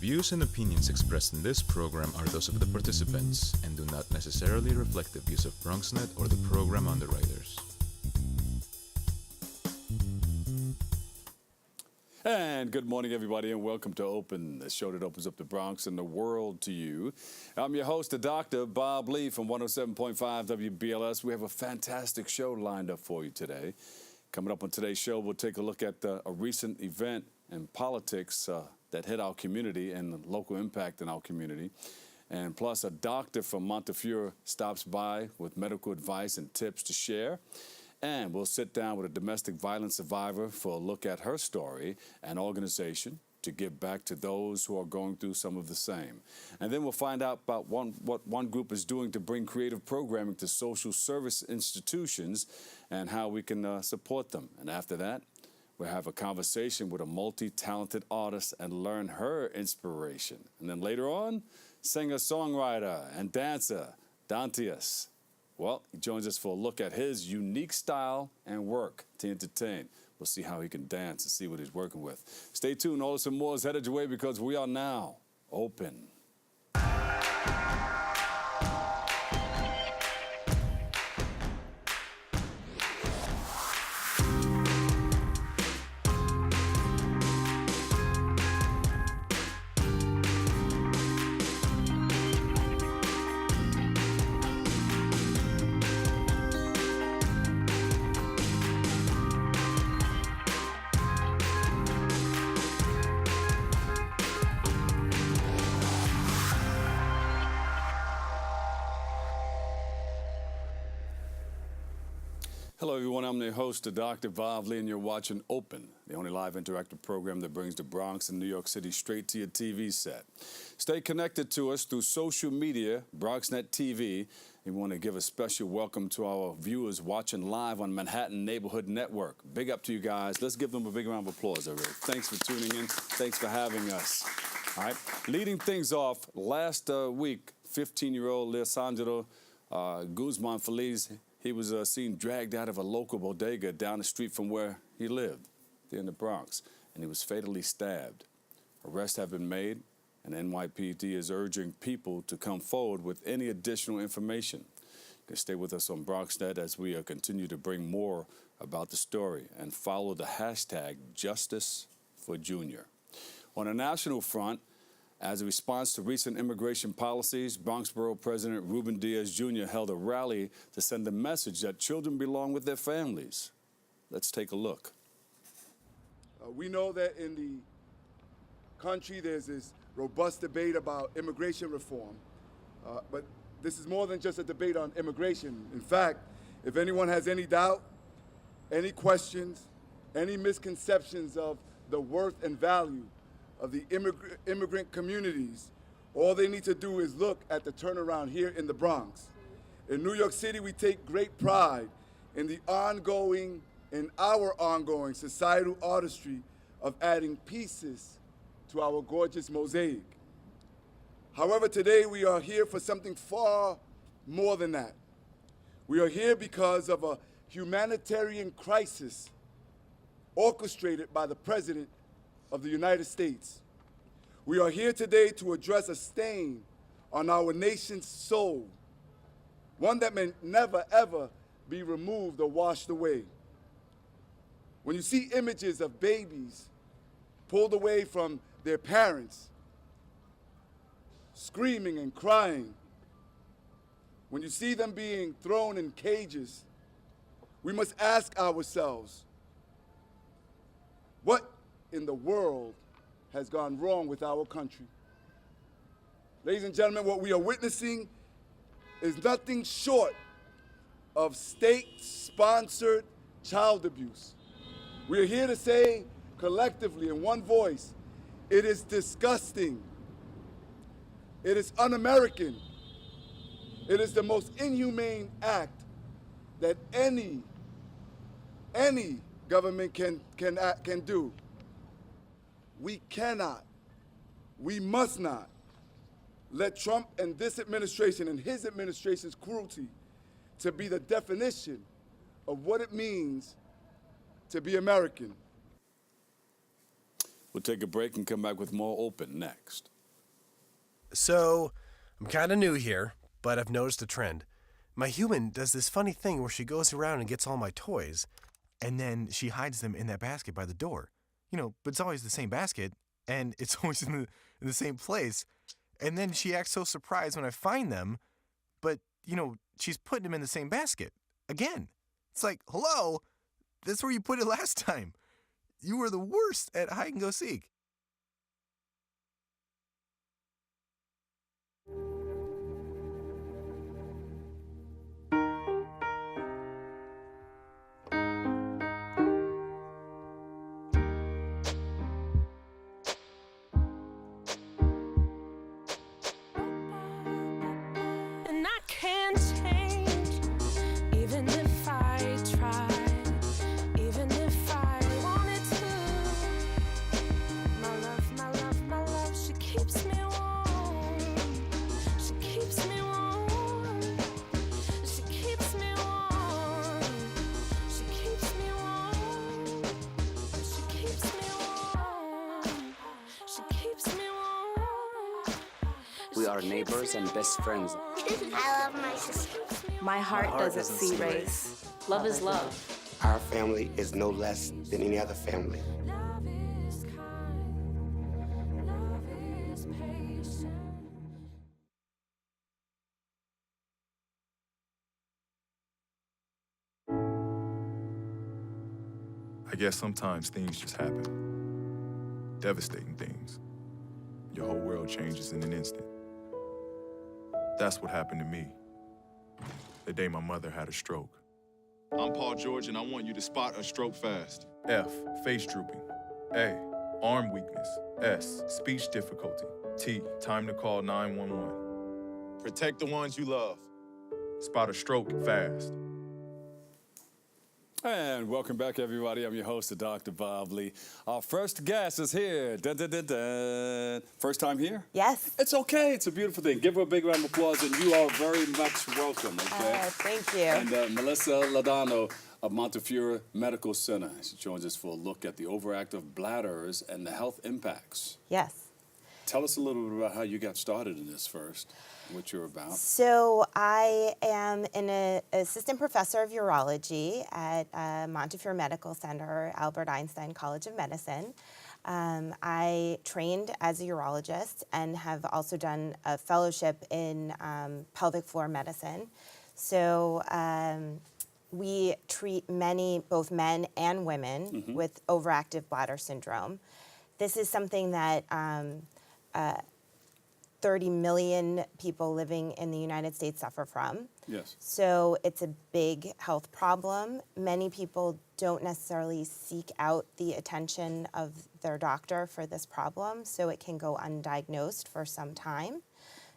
views and opinions expressed in this program are those of the participants and do not necessarily reflect the views of BronxNet or the program underwriters. And good morning, everybody, and welcome to Open, the show that opens up the Bronx and the world to you. I'm your host, the Dr. Bob Lee from 107.5 WBLS. We have a fantastic show lined up for you today. Coming up on today's show, we'll take a look at a recent event in politics that hit our community and the local impact in our community. And plus, a doctor from Montefiore stops by with medical advice and tips to share. And we'll sit down with a domestic violence survivor for a look at her story and organization to give back to those who are going through some of the same. And then we'll find out about what one group is doing to bring creative programming to social service institutions and how we can support them. And after that, we'll have a conversation with a multi-talented artist and learn her inspiration. And then later on, singer, songwriter, and dancer, Dontius. Well, he joins us for a look at his unique style and work to entertain. We'll see how he can dance and see what he's working with. Stay tuned. All this and more is headed your way because we are now open. Hello, everyone. I'm your host, Dr. Bob Lee, and you're watching Open, the only live interactive program that brings the Bronx and New York City straight to your TV set. Stay connected to us through social media, BronxNet TV. We want to give a special welcome to our viewers watching live on Manhattan Neighborhood Network. Big up to you guys. Let's give them a big round of applause already. Thanks for tuning in. Thanks for having us. All right. Leading things off, last week, 15-year-old Alessandro Guzman Feliz, he was seen dragged out of a local bodega down the street from where he lived, there in the Bronx, and he was fatally stabbed. Arrests have been made, and NYPD is urging people to come forward with any additional information. You can stay with us on BronxNet as we continue to bring more about the story and follow the hashtag #JusticeForJunior. On a national front, as a response to recent immigration policies, Bronx Borough President Ruben Diaz Jr. held a rally to send a message that children belong with their families. Let's take a look. We know that in the country there's this robust debate about immigration reform, but this is more than just a debate on immigration. In fact, if anyone has any doubt, any questions, any misconceptions of the worth and value of the immigrant communities, all they need to do is look at the turnaround here in the Bronx. In New York City, we take great pride in our ongoing societal artistry of adding pieces to our gorgeous mosaic. However, today we are here for something far more than that. We are here because of a humanitarian crisis orchestrated by the President of the United States. We are here today to address a stain on our nation's soul, one that may never, ever be removed or washed away. When you see images of babies pulled away from their parents, screaming and crying, when you see them being thrown in cages, we must ask ourselves, what in the world has gone wrong with our country? Ladies and gentlemen, what we are witnessing is nothing short of state-sponsored child abuse. We are here to say collectively in one voice, it is disgusting. It is un-American. It is the most inhumane act that any government can do. We cannot, we must not let Trump and this administration and his administration's cruelty to be the definition of what it means to be American. We'll take a break and come back with more Open next. So, I'm kind of new here, but I've noticed a trend. My human does this funny thing where she goes around and gets all my toys, and then she hides them in that basket by the door. But it's always the same basket, and it's always in the same place. And then she acts so surprised when I find them, but, she's putting them in the same basket. Again. It's like, hello, that's where you put it last time. You were the worst at hide and go seek. And I can't change, even if I tried, even if I wanted to. My love, she keeps me warm. She keeps me warm. She keeps me warm. She keeps me warm. She keeps me warm. She keeps me warm. We are neighbors and best friends. I love my sister. My heart doesn't see race. Love is love. Our family is no less than any other family. Love is kind. Love is patient. I guess sometimes things just happen. Devastating things. Your whole world changes in an instant. That's what happened to me the day my mother had a stroke. I'm Paul George, and I want you to spot a stroke fast. F, face drooping. A, arm weakness. S, speech difficulty. T, time to call 911. Protect the ones you love. Spot a stroke fast. And welcome back, everybody. I'm your host, Dr. Bob Lee. Our first guest is here. Dun, dun, dun, dun. First time here? Yes. It's okay. It's a beautiful thing. Give her a big round of applause, and you are very much welcome. Okay. Thank you. And Melissa Laudano of Montefiore Medical Center. She joins us for a look at the overactive bladders and the health impacts. Yes. Tell us a little bit about how you got started in this first, what you're about. So I am an assistant professor of urology at Montefiore Medical Center, Albert Einstein College of Medicine. I trained as a urologist and have also done a fellowship in pelvic floor medicine. So we treat both men and women with overactive bladder syndrome. This is something that 30 million people living in the United States suffer from. Yes. So it's a big health problem. Many people don't necessarily seek out the attention of their doctor for this problem, so it can go undiagnosed for some time.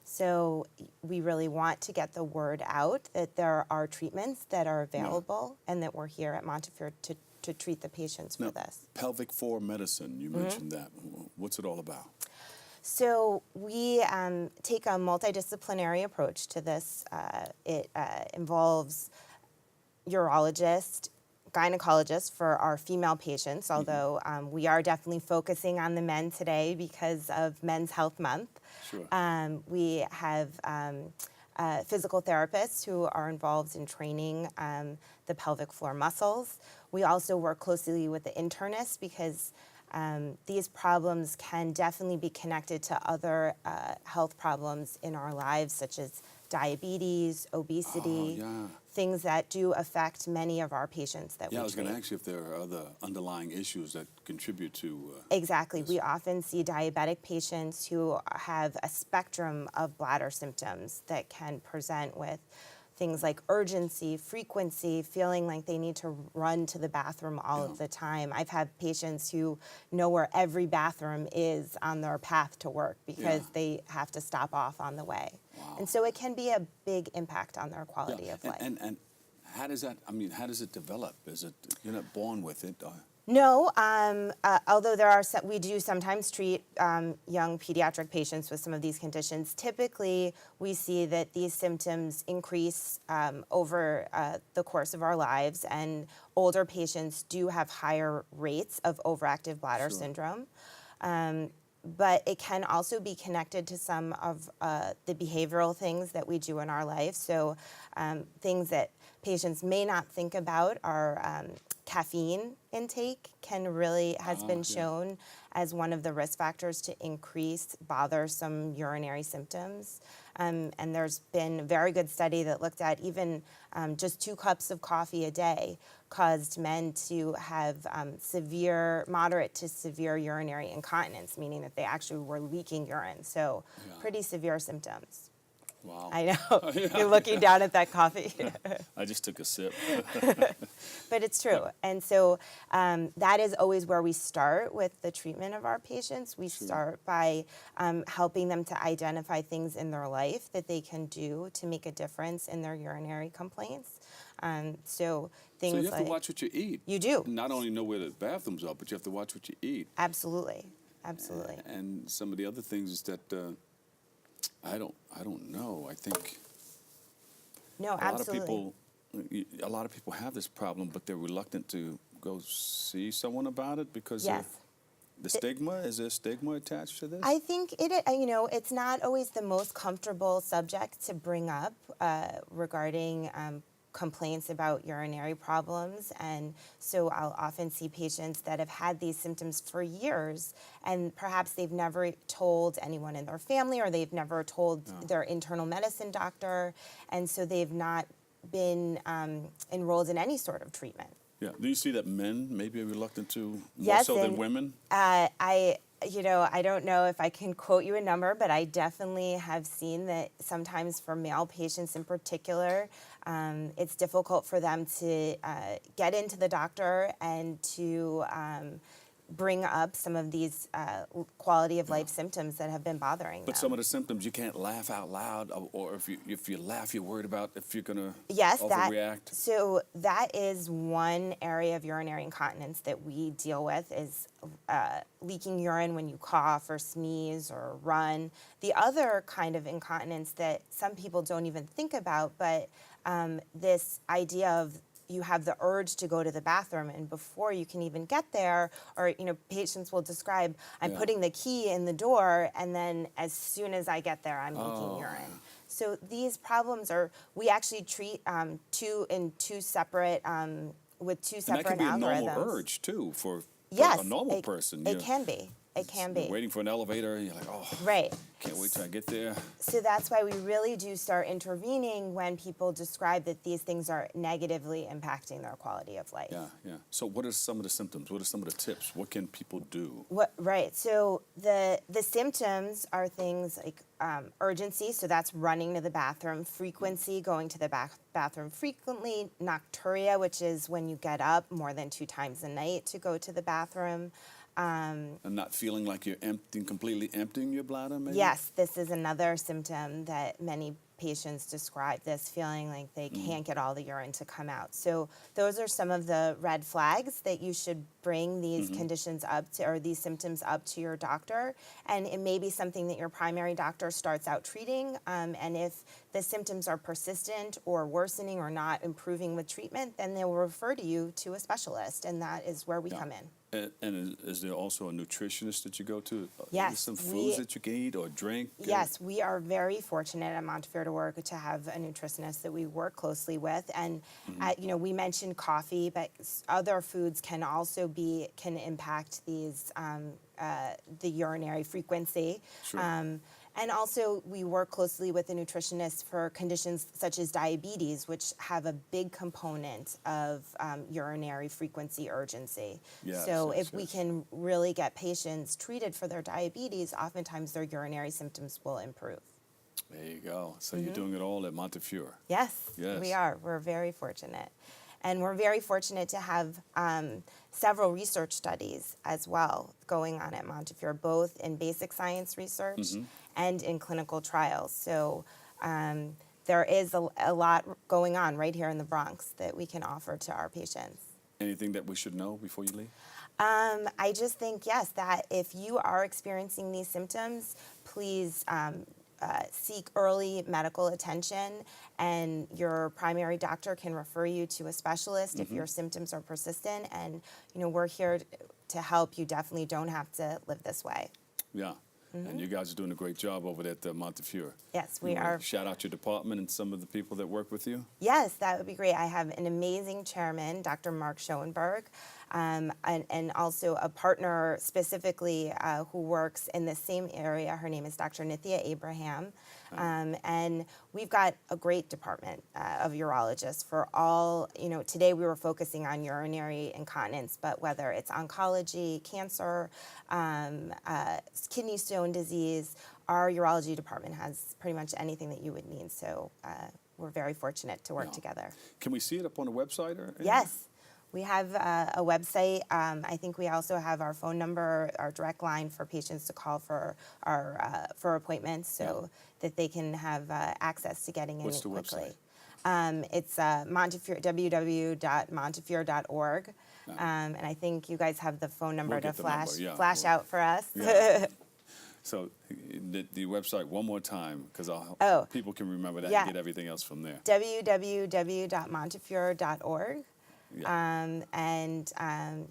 So we really want to get the word out that there are treatments that are available and that we're here at Montefiore to treat the patients for this. Pelvic floor medicine, you mentioned that. What's it all about? So we take a multidisciplinary approach to this. It involves urologists, gynecologists for our female patients, although we are definitely focusing on the men today because of Men's Health Month. Sure. We have physical therapists who are involved in training the pelvic floor muscles. We also work closely with the internist because these problems can definitely be connected to other health problems in our lives, such as diabetes, obesity, things that do affect many of our patients that we treat. I was going to ask you if there are other underlying issues that contribute to Exactly. this. We often see diabetic patients who have a spectrum of bladder symptoms that can present with things like urgency, frequency, feeling like they need to run to the bathroom all of the time. I've had patients who know where every bathroom is on their path to work because they have to stop off on the way. Wow. And so it can be a big impact on their quality of life. And how does that, how does it develop? Is it, you're not born with it? Or? No, although we do sometimes treat young pediatric patients with some of these conditions. Typically, we see that these symptoms increase over the course of our lives, and older patients do have higher rates of overactive bladder syndrome. but it can also be connected to some of the behavioral things that we do in our life. So things that patients may not think about are caffeine intake has been shown as one of the risk factors to increase bothersome urinary symptoms. And there's been a very good study that looked at even just 2 cups of coffee a day caused men to have moderate to severe urinary incontinence, meaning that they actually were leaking urine. So pretty severe symptoms. Wow. I know. You're looking down at that coffee. I just took a sip. But it's true. And so that is always where we start with the treatment of our patients. We start by helping them to identify things in their life that they can do to make a difference in their urinary complaints. So things So you have like, to watch what you eat. You do. Not only know where the bathrooms are, but you have to watch what you eat. Absolutely. Absolutely. And some of the other things is that I don't know. I think absolutely. a lot of people have this problem, but they're reluctant to go see someone about it because of the stigma. Is there stigma attached to this? I think it's not always the most comfortable subject to bring up regarding complaints about urinary problems. And so I'll often see patients that have had these symptoms for years, and perhaps they've never told anyone in their family, or they've never told their internal medicine doctor, and so they've not been enrolled in any sort of treatment. Yeah. Do you see that men may be reluctant to more Yes, so than and, women? I don't know if I can quote you a number, but I definitely have seen that sometimes for male patients in particular, it's difficult for them to get into the doctor and to bring up some of these quality of life symptoms that have been bothering them. But some of the symptoms you can't laugh out loud, or if you laugh, you're worried about if you're going to overreact. So that is one area of urinary incontinence that we deal with is leaking urine when you cough or sneeze or run. The other kind of incontinence that some people don't even think about, but this idea of you have the urge to go to the bathroom, and before you can even get there, or patients will describe, I'm putting the key in the door, and then as soon as I get there, I'm leaking urine. So these problems we actually treat two separate algorithms. And that can be a normal urge too for a normal person. It can be. It can be. You're waiting for an elevator, and you're like, oh, can't wait till I get there. So that's why we really do start intervening when people describe that these things are negatively impacting their quality of life. Yeah. So what are some of the symptoms? What are some of the tips? What can people do? So the symptoms are things like urgency, so that's running to the bathroom, frequency, going to the bathroom frequently, nocturia, which is when you get up more than 2 times a night to go to the bathroom. And not feeling like you're completely emptying your bladder, maybe? Yes, this is another symptom that many patients describe, this feeling like they can't get all the urine to come out. So those are some of the red flags that you should bring these conditions up to, or these symptoms up to your doctor. And it may be something that your primary doctor starts out treating. And if the symptoms are persistent or worsening or not improving with treatment, then they will refer to you to a specialist. And that is where we come in. And is there also a nutritionist that you go to? Yes. Some foods that you can eat or drink? Yes, we are very fortunate at Montefiore to work to have a nutritionist that we work closely with. And, we mentioned coffee, but other foods can also can impact these, the urinary frequency. Sure. And also, we work closely with a nutritionist for conditions such as diabetes, which have a big component of urinary frequency urgency. So if we can really get patients treated for their diabetes, oftentimes their urinary symptoms will improve. There you go. So you're doing it all at Montefiore. Yes, we are. We're very fortunate. And we're very fortunate to have several research studies as well going on at Montefiore, both in basic science research and in clinical trials. So there is a lot going on right here in the Bronx that we can offer to our patients. Anything that we should know before you leave? I just think, yes, that if you are experiencing these symptoms, please seek early medical attention, and your primary doctor can refer you to a specialist if your symptoms are persistent. And we're here to help. You definitely don't have to live this way. Yeah. And you guys are doing a great job over there at Montefiore. Yes, we You wanna are. Shout out your department and some of the people that work with you. Yes, that would be great. I have an amazing chairman, Dr. Mark Schoenberg, and also a partner specifically who works in the same area. Her name is Dr. Nithya Abraham. And we've got a great department of urologists for all, today we were focusing on urinary incontinence, but whether it's oncology, cancer, kidney stone disease, our urology department has pretty much anything that you would need. So we're very fortunate to work together. Can we see it up on the website or anything? Yes. We have a website. I think we also have our phone number, our direct line for patients to call for for appointments, so that they can have access to getting in quickly. What's the website? It's Montefiore, www.montefiore.org, and I think you guys have the phone number We'll to get the number, flash out for us. Yeah. So the website one more time, because people can remember that and get everything else from there. www.montefiore.org.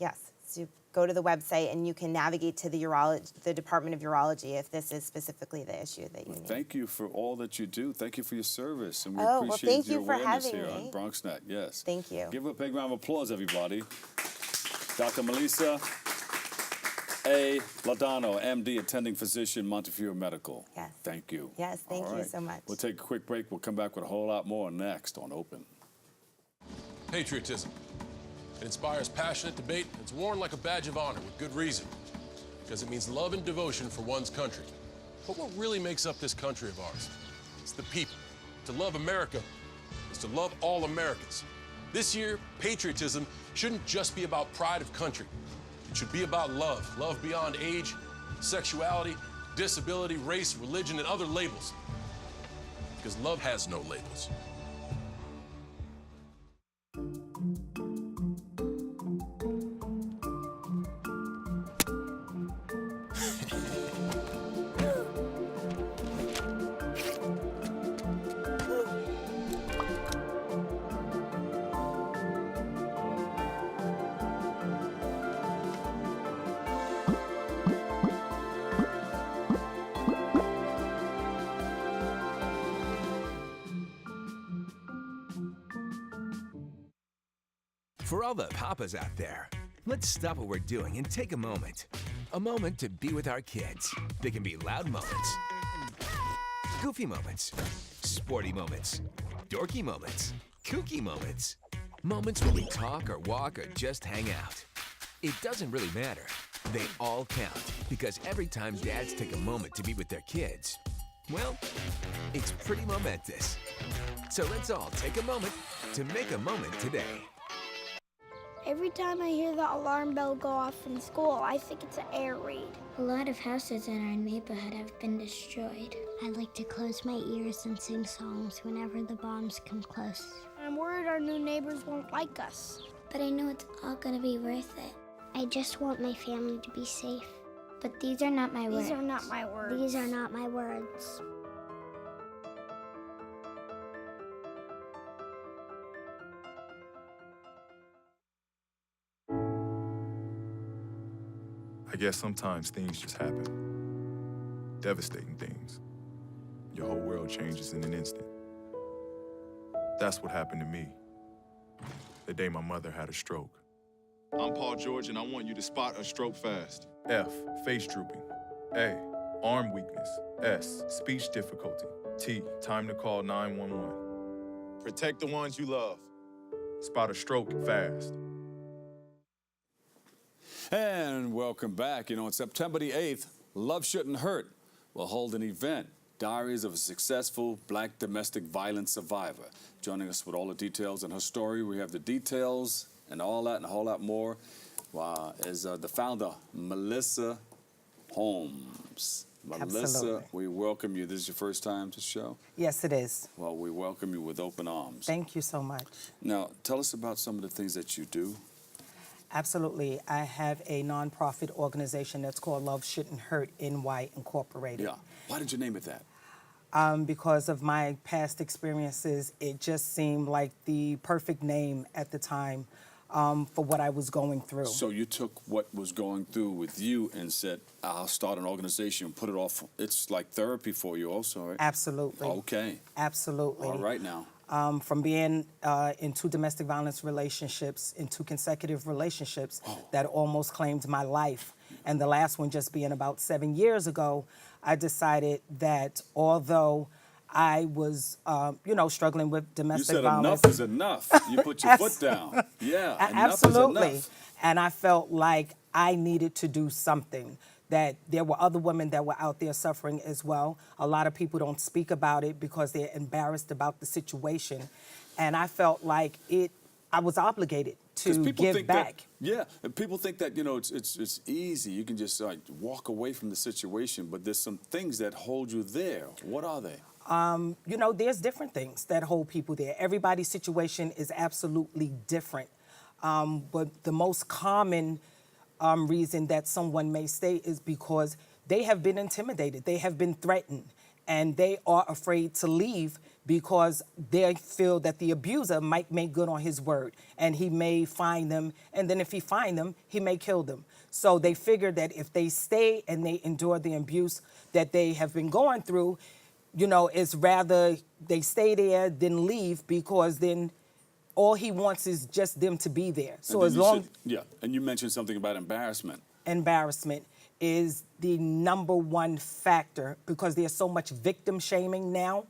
Yes, so go to the website and you can navigate to the Department of Urology if this is specifically the issue that you need. Thank you for all that you do. Thank you for your service, and we well, appreciate thank your you for awareness having here me. on BronxNet. Yes. Thank you. Give a big round of applause, everybody. Dr. Melissa A. Laudano, MD, attending physician, Montefiore Medical. Yes. Thank you. Yes, thank All you right. so much. We'll take a quick break. We'll come back with a whole lot more next on Open. Patriotism. It inspires passionate debate. It's worn like a badge of honor with good reason, because it means love and devotion for one's country. But what really makes up this country of ours? It's the people. To love America is to love all Americans. This year, patriotism shouldn't just be about pride of country. It should be about love. Love beyond age, sexuality, disability, race, religion, and other labels. Because love has no labels. For all the papas out there, let's stop what we're doing and take a moment. A moment to be with our kids. They can be loud moments, goofy moments, sporty moments, dorky moments, kooky moments. Moments where we talk or walk or just hang out. It doesn't really matter. They all count, because every time dads take a moment to be with their kids, well, it's pretty momentous. So let's all take a moment to make a moment today. Every time I hear the alarm bell go off in school, I think it's an air raid. A lot of houses in our neighborhood have been destroyed. I like to close my ears and sing songs whenever the bombs come close. I'm worried our new neighbors won't like us. But I know it's all gonna be worth it. I just want my family to be safe. But these are not my words. These are not my words. These are not my words. I guess sometimes things just happen. Devastating things. Your whole world changes in an instant. That's what happened to me the day my mother had a stroke. I'm Paul George, and I want you to spot a stroke fast. F, face drooping. A, arm weakness. S, speech difficulty. T, time to call 911. Protect the ones you love. Spot a stroke fast. And welcome back. On September the 8th, Love Shouldn't Hurt will hold an event, Diaries of a Successful Black Domestic Violence Survivor. Joining us with all the details on her story, we have the details and all that and a whole lot more, is the founder, Melissa Holmes. Melissa, Absolutely. we welcome you. This is your first time to the show? Yes, it is. Well, we welcome you with open arms. Thank you so much. Now, tell us about some of the things that you do. Absolutely. I have a nonprofit organization that's called Love Shouldn't Hurt NY Incorporated. Yeah. Why did you name it that? Because of my past experiences, it just seemed like the perfect name at the time for what I was going through. So you took what was going through with you and said, I'll start an organization, put it off. It's like therapy for you also, right? Absolutely. Okay. Absolutely. All right now. From being in 2 domestic violence relationships, in 2 consecutive relationships that almost claimed my life, and the last one just being about 7 years ago, I decided that although I was, struggling with domestic violence. You said enough is enough. You put your foot down. Yeah, absolutely. Enough is enough. And I felt like I needed to do something, that there were other women that were out there suffering as well. A lot of people don't speak about it because they're embarrassed about the situation. And I felt like I was obligated to give back. And people think that, it's easy. You can just walk away from the situation, but there's some things that hold you there. What are they? There's different things that hold people there. Everybody's situation is absolutely different. But the most common reason that someone may stay is because they have been intimidated, they have been threatened, and they are afraid to leave because they feel that the abuser might make good on his word, and he may find them, and then if he find them, he may kill them. So they figure that if they stay and they endure the abuse that they have been going through, it's rather they stay there than leave, because then all he wants is just them to be there. So as long... and you mentioned something about embarrassment. Embarrassment is the #1 factor, because there's so much victim shaming now,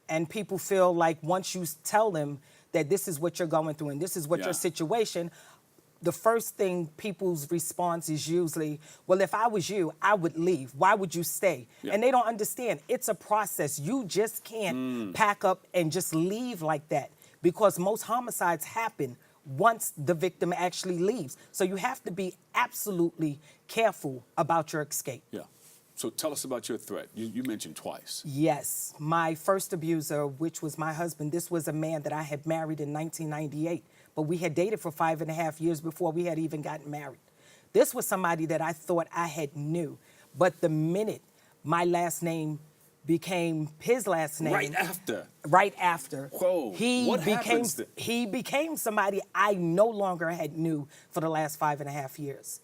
and people feel like once you tell them that this is what you're going through and this is what your situation, the first thing people's response is usually, well, if I was you, I would leave. Why would you stay? And they don't understand. It's a process. You just can't pack up and just leave like that, because most homicides happen once the victim actually leaves. So you have to be absolutely careful about your escape. Yeah. So tell us about your threat. You mentioned twice. Yes. My first abuser, which was my husband, this was a man that I had married in 1998. But we had dated for 5.5 years before we had even gotten married. This was somebody that I thought I had knew. But the minute my last name became his last name. Right after. Whoa. He became somebody I no longer had knew for the last 5.5 years.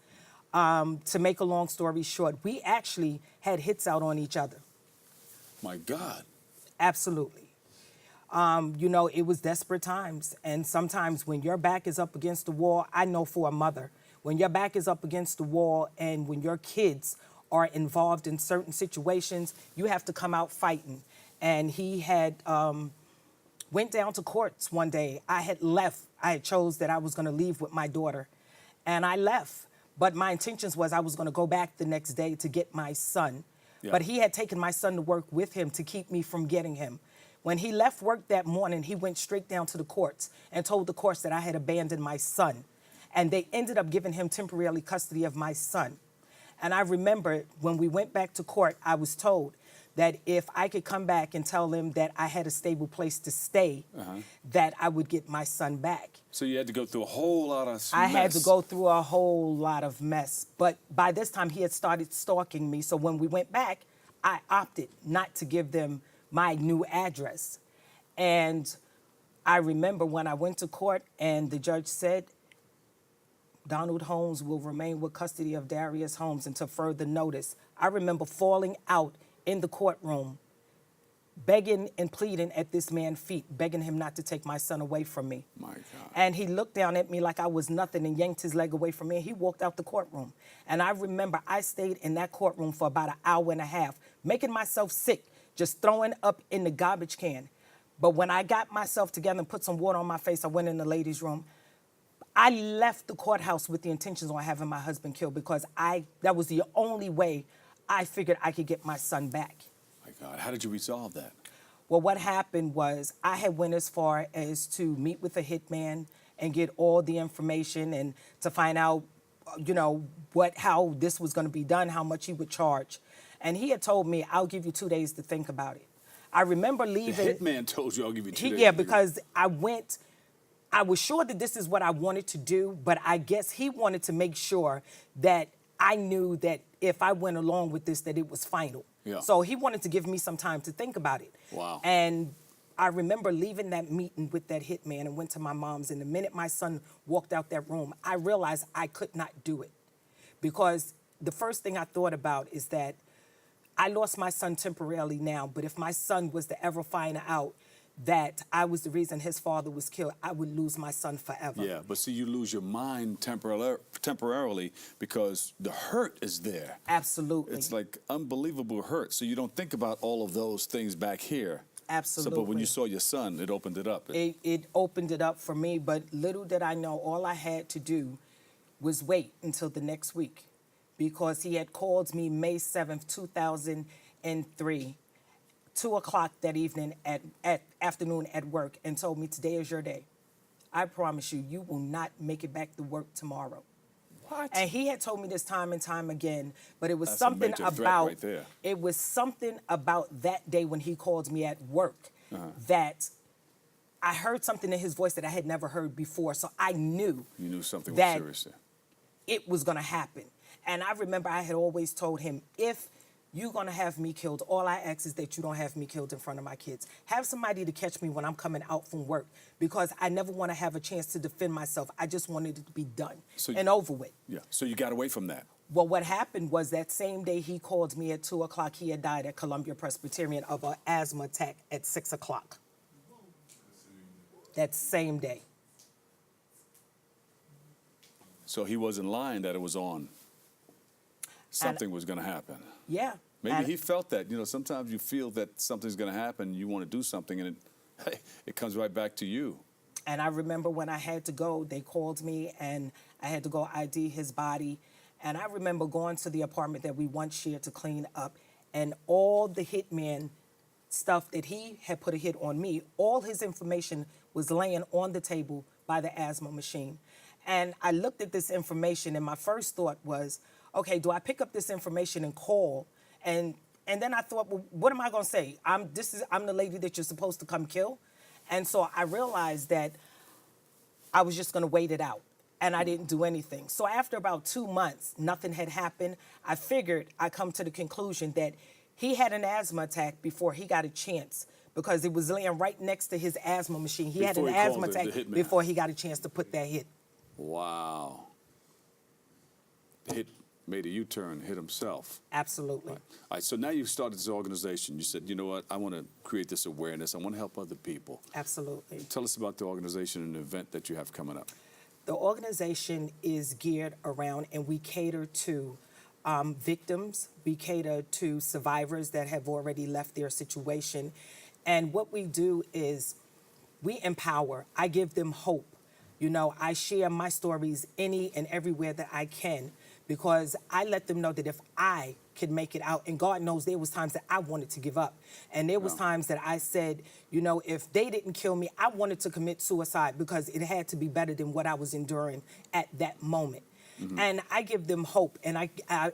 To make a long story short, we actually had hits out on each other. My God. Absolutely. It was desperate times. And sometimes when your back is up against the wall, I know for a mother, when your back is up against the wall and when your kids are involved in certain situations, you have to come out fighting. And he had went down to courts one day. I had left. I had chose that I was going to leave with my daughter. And I left. But my intentions was I was going to go back the next day to get my son. But he had taken my son to work with him to keep me from getting him. When he left work that morning, he went straight down to the courts and told the courts that I had abandoned my son. And they ended up giving him temporary custody of my son. And I remember when we went back to court, I was told that if I could come back and tell them that I had a stable place to stay, that I would get my son back. So you had to go through a whole lot of mess. I had to go through a whole lot of mess. But by this time, he had started stalking me. So when we went back, I opted not to give them my new address. And I remember when I went to court and the judge said, Donald Holmes will remain with custody of Darius Holmes until further notice. I remember falling out in the courtroom, begging and pleading at this man's feet, begging him not to take my son away from me. My God. And he looked down at me like I was nothing and yanked his leg away from me, and he walked out the courtroom. And I remember I stayed in that courtroom for about an hour and a half, making myself sick, just throwing up in the garbage can. But when I got myself together and put some water on my face, I went in the ladies' room. I left the courthouse with the intentions on having my husband killed, because that was the only way I figured I could get my son back. My God, how did you resolve that? Well, what happened was I had went as far as to meet with a hitman and get all the information and to find out, how this was going to be done, how much he would charge. And he had told me, I'll give you 2 days to think about it. I remember leaving. The hitman told you, I'll give you 2 days. Yeah, because I was sure that this is what I wanted to do, but I guess he wanted to make sure that I knew that if I went along with this, that it was final. Yeah. So he wanted to give me some time to think about it. Wow. And I remember leaving that meeting with that hitman and went to my mom's, and the minute my son walked out that room, I realized I could not do it. Because the first thing I thought about is that I lost my son temporarily now, but if my son was to ever find out that I was the reason his father was killed, I would lose my son forever. Yeah, but see, you lose your mind temporarily because the hurt is there. Absolutely. It's like unbelievable hurt. So you don't think about all of those things back here. Absolutely. So, but when you saw your son, it opened it up. It opened it up for me, but little did I know, all I had to do was wait until the next week, because he had called me May 7th, 2003, 2 o'clock that evening at afternoon at work, and told me, today is your day. I promise you, you will not make it back to work tomorrow. What? And he had told me this time and time again, but it was That's something a major threat about right there. It was something about that day when he called me at work that I heard something in his voice that I had never heard before. So I knew You knew something was that serious there. it was going to happen. And I remember I had always told him, if you're going to have me killed, all I ask is that you don't have me killed in front of my kids. Have somebody to catch me when I'm coming out from work, because I never want to have a chance to defend myself. I just wanted it to be done and over with. Yeah, so you got away from that. Well, what happened was that same day he called me at 2 o'clock, he had died at Columbia Presbyterian of an asthma attack at 6 o'clock. That same day. So he wasn't lying that it was on. Something was going to happen. Yeah. Maybe he felt that. You know, sometimes you feel that something's going to happen, you want to do something, and it comes right back to you. And I remember when I had to go, they called me, and I had to go ID his body. And I remember going to the apartment that we once shared to clean up, and all the hitman stuff that he had put a hit on me, all his information was laying on the table by the asthma machine. And I looked at this information, and my first thought was, okay, do I pick up this information and call? And then I thought, well, what am I going to say? I'm the lady that you're supposed to come kill? And so I realized that I was just going to wait it out, and I didn't do anything. So after about 2 months, nothing had happened. I figured I come to the conclusion that he had an asthma attack before he got a chance, because it was laying right next to his asthma machine. He had an asthma attack before he got a chance to put that hit. Wow. Hit made a U-turn, hit himself. Absolutely. All right, so now you started this organization. You said, you know what, I want to create this awareness. I want to help other people. Absolutely. Tell us about the organization and the event that you have coming up. The organization is geared around, and we cater to victims. We cater to survivors that have already left their situation. And what we do is we empower. I give them hope. You know, I share my stories any and everywhere that I can, because I let them know that if I could make it out, and God knows there was times that I wanted to give up. And there was times that I said, you know, if they didn't kill me, I wanted to commit suicide, because it had to be better than what I was enduring at that moment. And I give them hope, and I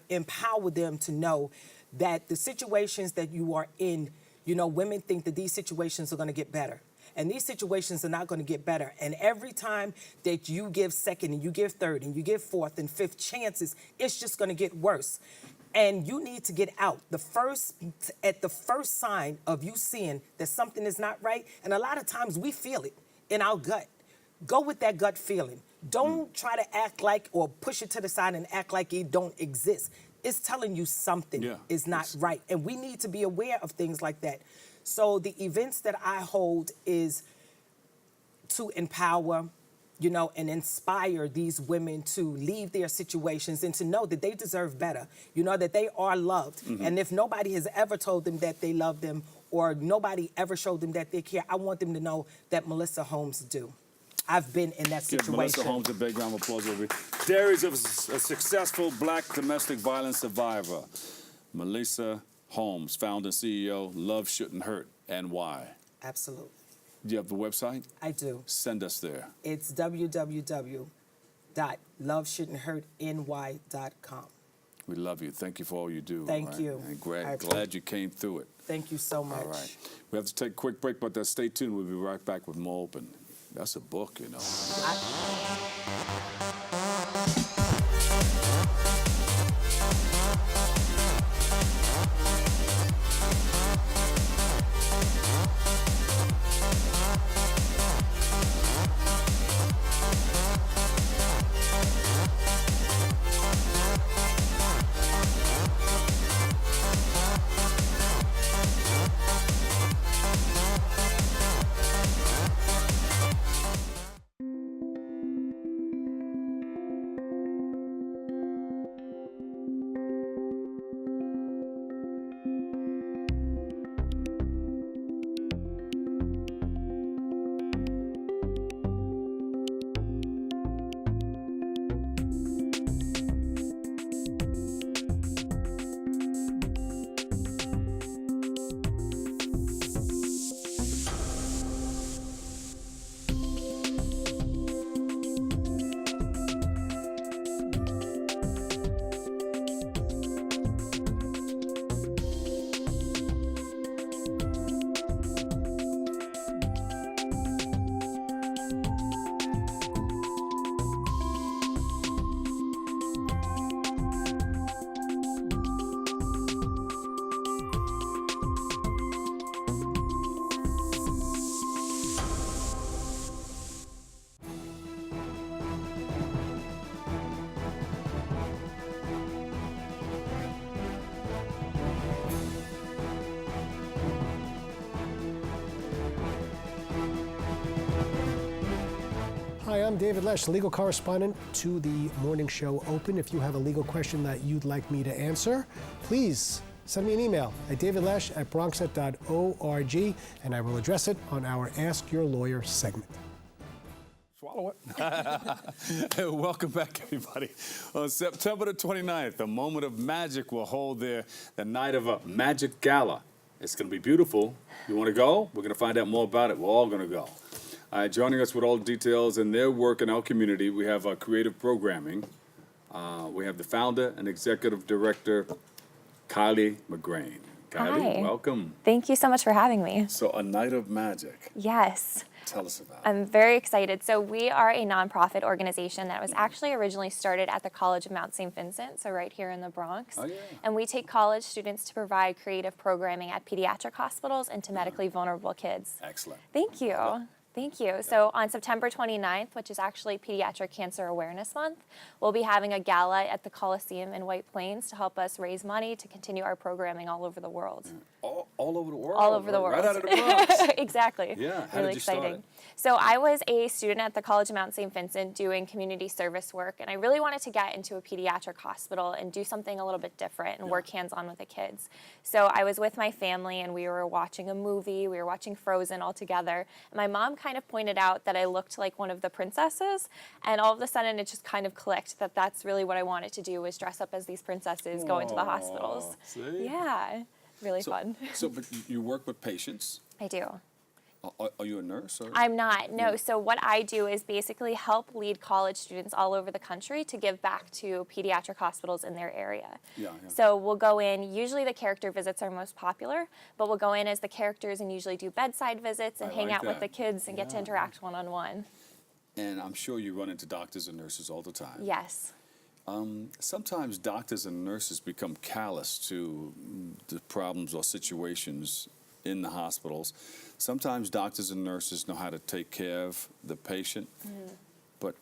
empower them to know that the situations that you are in, you know, women think that these situations are going to get better. And these situations are not going to get better. And every time that you give second and you give third and you give fourth and fifth chances, it's just going to get worse. And you need to get out. At the first sign of you seeing that something is not right, and a lot of times we feel it in our gut. Go with that gut feeling. Don't try to act like, or push it to the side and act like it don't exist. It's telling you something is not right. And we need to be aware of things like that. So the events that I hold is to empower, you know, and inspire these women to leave their situations and to know that they deserve better, you know, that they are loved. And if nobody has ever told them that they love them, or nobody ever showed them that they care, I want them to know that Melissa Holmes do. I've been in that situation. Give Melissa Holmes a big round of applause over here. Diaries of a successful Black domestic violence survivor. Melissa Holmes, founder and CEO, Love Shouldn't Hurt, and why? Absolutely. Do you have the website? I do. Send us there. It's www.loveshouldn'thurtny.com. We love you. Thank you for all you do. Thank you. And glad you came through it. Thank you so much. All right. We have to take a quick break, but stay tuned. We'll be right back with more Open. That's a book, you know. Hi, I'm David Lesh, legal correspondent to the morning show Open. If you have a legal question that you'd like me to answer, please send me an email at davidlesh@bronxnet.org, and I will address it on our Ask Your Lawyer segment. Swallow it. Welcome back, everybody. On September the 29th, a Moment of Magic will hold the night of a magic gala. It's going to be beautiful. You want to go? We're going to find out more about it. We're all going to go. Joining us with all the details and their work in our community, we have creative programming. We have the founder and executive director, Kylee McGrane. Kylee, Hi. welcome. Thank you so much for having me. So, a night of magic. Yes. Tell us about it. I'm very excited. So we are a nonprofit organization that was actually originally started at the College of Mount St. Vincent, so right here in the Bronx. Oh, yeah. And we take college students to provide creative programming at pediatric hospitals and to medically vulnerable kids. Excellent. Thank you. Thank you. So on September 29th, which is actually Pediatric Cancer Awareness Month, we'll be having a gala at the Coliseum in White Plains to help us raise money to continue our programming all over the world. All over the world? All over the world. Right out of the Bronx. Exactly. Yeah. How really did you start exciting. it? So I was a student at the College of Mount St. Vincent doing community service work, and I really wanted to get into a pediatric hospital and do something a little bit different and work hands-on with the kids. So I was with my family, and we were watching a movie. We were watching Frozen all together. And my mom kind of pointed out that I looked like one of the princesses, and all of a sudden it just kind of clicked that that's really what I wanted to do, was dress up as these princesses, go into the hospitals. See? Yeah, really fun. So, but you work with patients? I do. Are you a nurse? Or? I'm not, no. So what I do is basically help lead college students all over the country to give back to pediatric hospitals in their area. Yeah. So we'll go in, usually the character visits are most popular, but we'll go in as the characters and usually do bedside visits and I hang like out with that. the kids and get to interact one-on-one. And I'm sure you run into doctors and nurses all the time. Yes. Sometimes doctors and nurses become callous to the problems or situations in the hospitals. Sometimes doctors and nurses know how to take care of the patient, but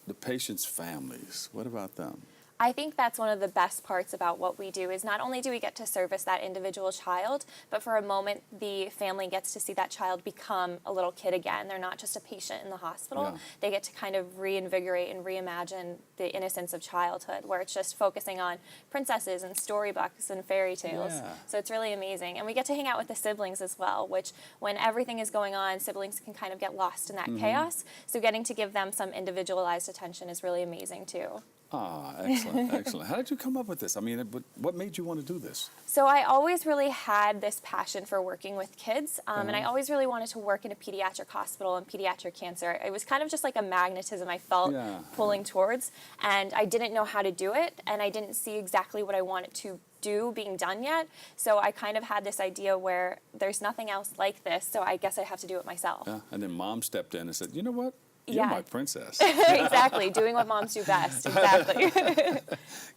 the patient's families, what about them? I think that's one of the best parts about what we do, is not only do we get to service that individual child, but for a moment the family gets to see that child become a little kid again. They're not just a patient in the hospital. Yeah. They get to kind of reinvigorate and reimagine the innocence of childhood, where it's just focusing on princesses and storybooks and fairy tales. Yeah. So it's really amazing. And we get to hang out with the siblings as well, which when everything is going on, siblings can kind of get lost in that chaos. So getting to give them some individualized attention is really amazing too. Ah, excellent, excellent. How did you come up with this? I mean, what made you want to do this? So I always really had this passion for working with kids, and I always really wanted to work in a pediatric hospital and pediatric cancer. It was kind of just like a magnetism I felt pulling towards, and I didn't know how to do it, and I didn't see exactly what I wanted to do being done yet. So I kind of had this idea where there's nothing else like this, so I guess I have to do it myself. Yeah. And then mom stepped in and said, you know what? You're my princess. Exactly, doing what moms do best, exactly.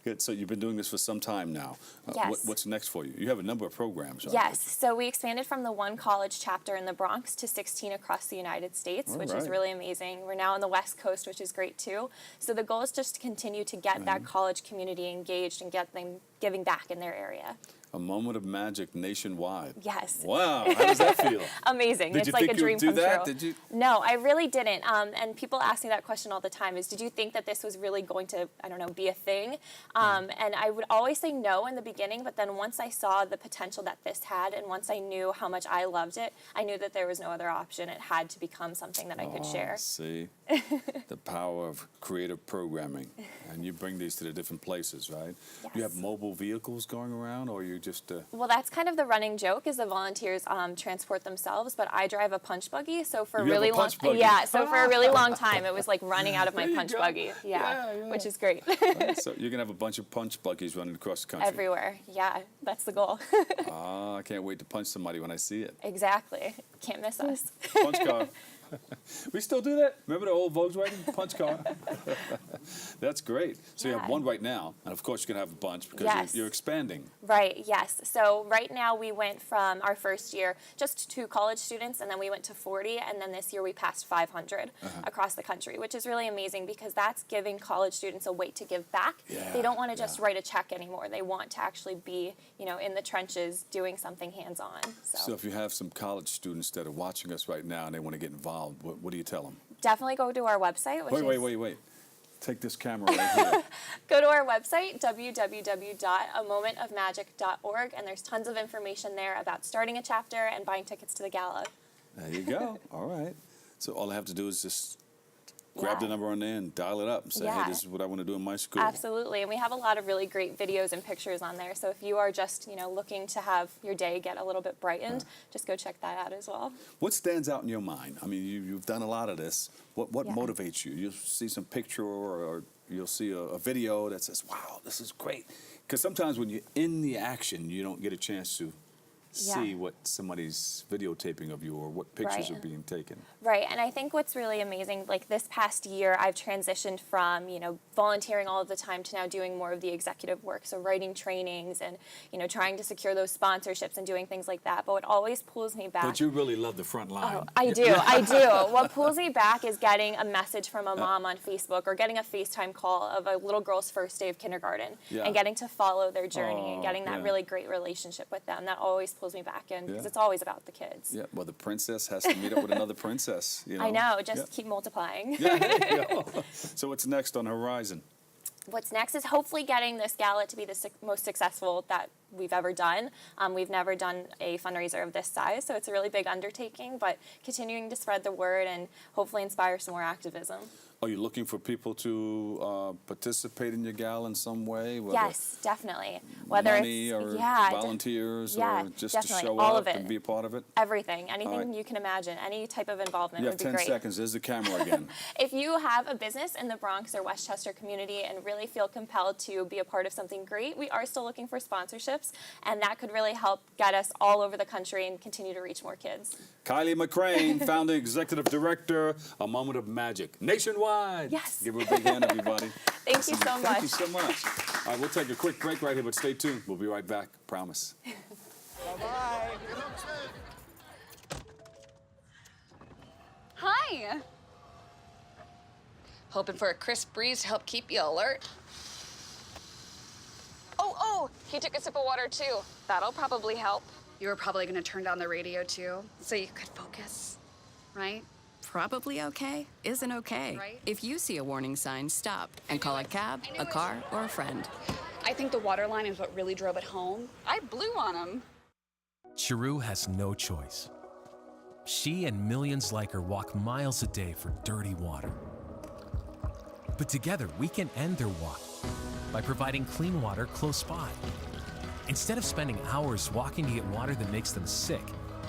Good, so you've been doing this for some time now. Yes. What's next for you? You have a number of programs, right? Yes, so we expanded from the one college chapter in the Bronx to 16 across the United States, which is really amazing. We're now on the West Coast, which is great too. So the goal is just to continue to get that college community engaged and get them giving back in their area. A moment of magic nationwide. Yes. Wow, how does that feel? Amazing. Did it's you like think a dream you'd do come that? true. Did you? No, I really didn't. And people ask me that question all the time, is did you think that this was really going to, I don't know, be a thing? And I would always say no in the beginning, but then once I saw the potential that this had, and once I knew how much I loved it, I knew that there was no other option. It had to become something that I could share. See, the power of creative programming. And you bring these to the different places, right? Yes. You have mobile vehicles going around, or you just... Well, that's kind of the running joke, is the volunteers transport themselves, but I drive a punch buggy, so for a really long for a really long time it was like running out of my punch buggy. Which is great. So you're gonna have a bunch of punch buggies running across the country. Everywhere. Yeah, that's the goal. I can't wait to punch somebody when I see it. Exactly. Can't miss us. Punch car. We still do that? Remember the old Volkswagen punch car? That's great. So you have one right now, and of course you're going to have a bunch because you're expanding. Right, yes. So right now we went from our first year just to college students, and then we went to 40, and then this year we passed 500 across the country, which is really amazing because that's giving college students a way to give back. They don't want to just write a check anymore. They want to actually be, in the trenches doing something hands-on. So if you have some college students that are watching us right now and they want to get involved what do you tell them? Definitely go to our website, which Wait. Take this camera right here. Go to our website, www.amomentofmagic.org, and there's tons of information there about starting a chapter and buying tickets to the gala. There you go. All right. So all I have to do is just grab the number on there and dial it up and say, hey, this is what I want to do in my school. Absolutely. And we have a lot of really great videos and pictures on there. So if you are just, looking to have your day get a little bit brightened, just go check that out as well. What stands out in your mind? I mean, you've done a lot of this. What motivates you? You'll see some picture or you'll see a video that says, wow, this is great. Because sometimes when you're in the action, you don't get a chance to see what somebody's videotaping of you or what pictures are being taken. Right, and I think what's really amazing, like this past year, I've transitioned from, volunteering all of the time to now doing more of the executive work, so writing trainings and, trying to secure those sponsorships and doing things like that. But what always pulls me back... But you really love the front line. Oh, I do. What pulls me back is getting a message from a mom on Facebook or getting a FaceTime call of a little girl's first day of kindergarten and getting to follow their journey and getting that really great relationship with them. That always pulls me back in because it's always about the kids. Yeah, well, the princess has to meet up with another princess. I know, just keep multiplying. So what's next on the horizon? What's next is hopefully getting this gala to be the most successful that we've ever done. We've never done a fundraiser of this size, so it's a really big undertaking, but continuing to spread the word and hopefully inspire some more activism. Are you looking for people to participate in your gala in some way? Yes, definitely. Whether money it's or volunteers or just to show all up of it. and be a part of it? Everything. Anything you can imagine. Any type of involvement would be great. You have 10 seconds. There's the camera again. If you have a business in the Bronx or Westchester community and really feel compelled to be a part of something great, we are still looking for sponsorships, and that could really help get us all over the country and continue to reach more kids. Kylee McGrane, founder, executive director, A Moment of Magic, nationwide. Yes. Give her a big hand, everybody. Thank you so much. Thank you so much. All right, we'll take a quick break right here, but stay tuned. We'll be right back. Promise. Bye-bye. Hi. Hoping for a crisp breeze to help keep you alert. Oh, he took a sip of water too. That'll probably help. You were probably gonna turn down the radio too, so you could focus, right? Probably okay isn't okay. Right? If you see a warning sign, stop and call a cab, a car, or a friend. I think the water line is what really drove it home. I blew on him. Chiru has no choice. She and millions like her walk miles a day for dirty water. But together, we can end their walk by providing clean water close by. Instead of spending hours walking to get water that makes them sick,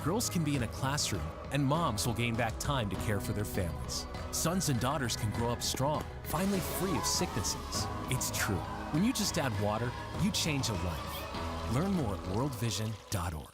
girls can be in a classroom and moms will gain back time to care for their families. Sons and daughters can grow up strong, finally free of sicknesses. It's true. When you just add water, you change a life. Learn more at worldvision.org.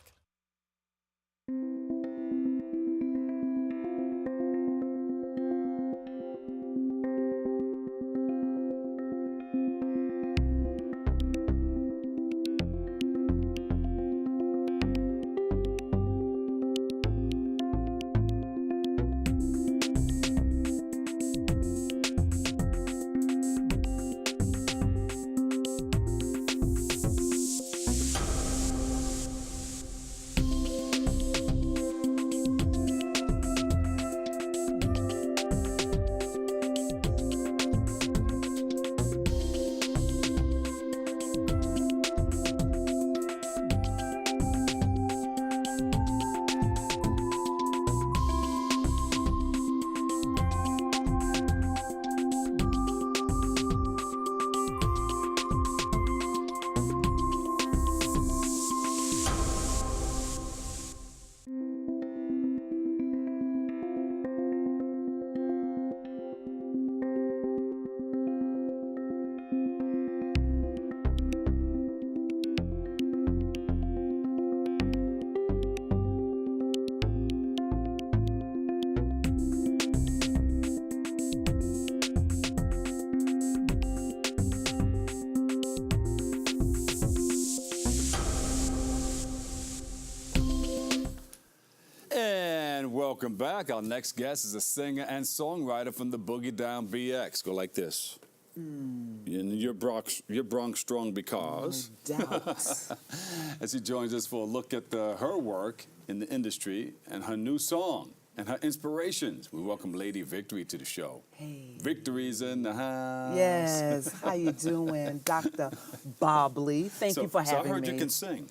Welcome back. Our next guest is a singer and songwriter from the Boogie Down BX. Go like this. And you're Bronx strong because. No doubt. As he joins us for a look at her work in the industry and her new song, and her inspirations. We welcome Lady Victory to the show. Hey. Victory's in the house. Yes, how you doing, Dr. Bob Lee? Thank you for having me. So I heard you can sing.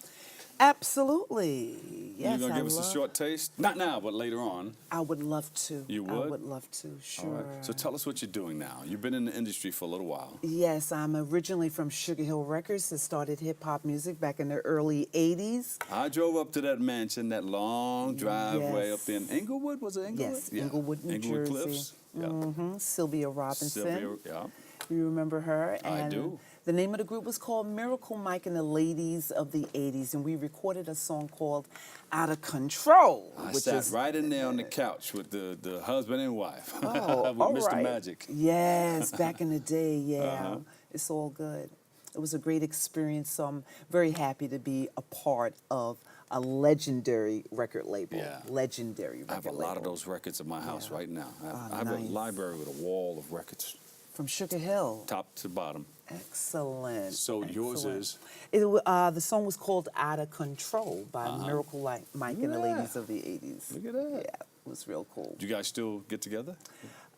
Absolutely. Yes, You're going to give us a short taste? Not now, but later on. I would love to. You would? I would love to, sure. All right. So tell us what you're doing now. You've been in the industry for a little while. Yes, I'm originally from Sugar Hill Records that started hip-hop music back in the early 80s. I drove up to that mansion, that long driveway up in Inglewood. Was it Inglewood? Yes, Inglewood, New Inglewood Jersey. Cliffs. Yeah. Mm-hmm. Sylvia Robinson. Sylvia, yeah. You remember her? I do. The name of the group was called Miracle Mike and the Ladies of the 80s, and we recorded a song called Out of Control. I sat right in there on the couch with the husband and wife. Oh, with all Mr. right. Magic. Yes, back in the day, yeah. It's all good. It was a great experience, so I'm very happy to be a part of a legendary record label. Yeah. Legendary record label. I have a lot of those records in my house right now. I have a library with a wall of records. From Sugar Hill. Top to bottom. Excellent. So yours is? The song was called Out of Control by Miracle Mike and the Ladies of the 80s. Look at that. Yeah, it was real cool. Do you guys still get together?